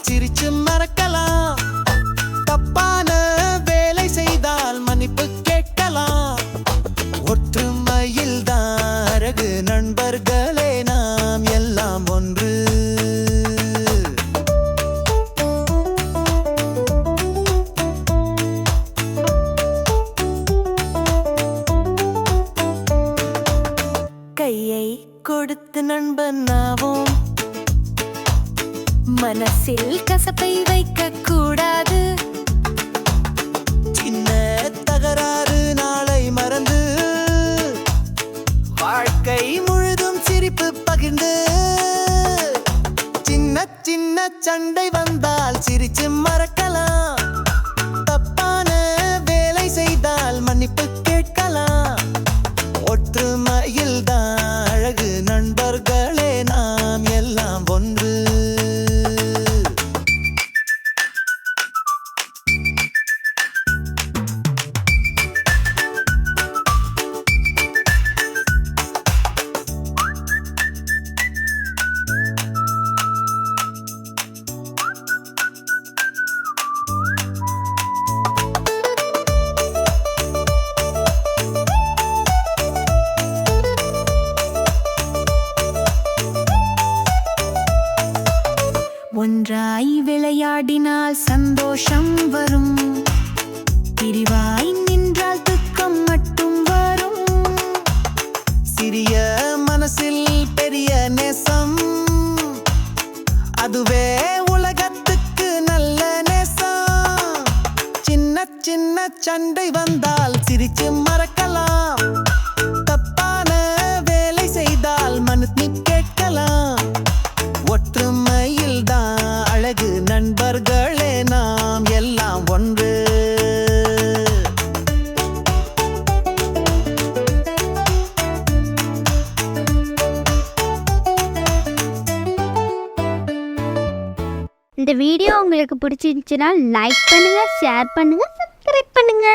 சிரிச்சு மறக்கலாம். தப்பான வேலை செய்தால் மன்னிப்பு கேட்கலாம். ஒற்றுமையில் தான் அழகு நண்பர்களே, நாம் எல்லாம் ஒன்று. கையை கொடுத்து நண்பன் ஆவோம். மனசில் கசப்பை வைக்க கூடாது. சின்ன தகராறு நாளை மறந்து வாழ்க்கை முழுதும் சிரிப்பு பகிர்ந்து. சின்ன சின்ன சண்டை வந்தால் சிரிச்சு மறக்கலாம். தப்பான வேலை செய்தால் மன்னிப்பு கேட்கலாம். ஒற்றுமையில் தான் அழகு நண்பர்களே, நாம் எல்லாம் ஒன்று. ஒன்றாய் விளையாடினால் சந்தோஷம் வரும். பிரிவாய் நின்றால் துக்கம் மட்டும் வரும். சிறிய மனசில் பெரிய நேசம், அதுவே உலகத்துக்கு நல்ல நேசம். சின்ன சின்ன சண்டை வந்தால் சிரிச்சு மறக்கலாம். தப்பான வேலை செய்தால் மன்னிப்பு கேட்கலாம். ஒற்றுமையில் தான் அழகு நண்பர்களே, நாம் எல்லாம் ஒன்று. இந்த வீடியோ உங்களுக்கு பிடிச்சிருந்துச்சுன்னா லைக் பண்ணுங்க, ஷேர் பண்ணுங்க, சப்ஸ்கிரைப் பண்ணுங்க.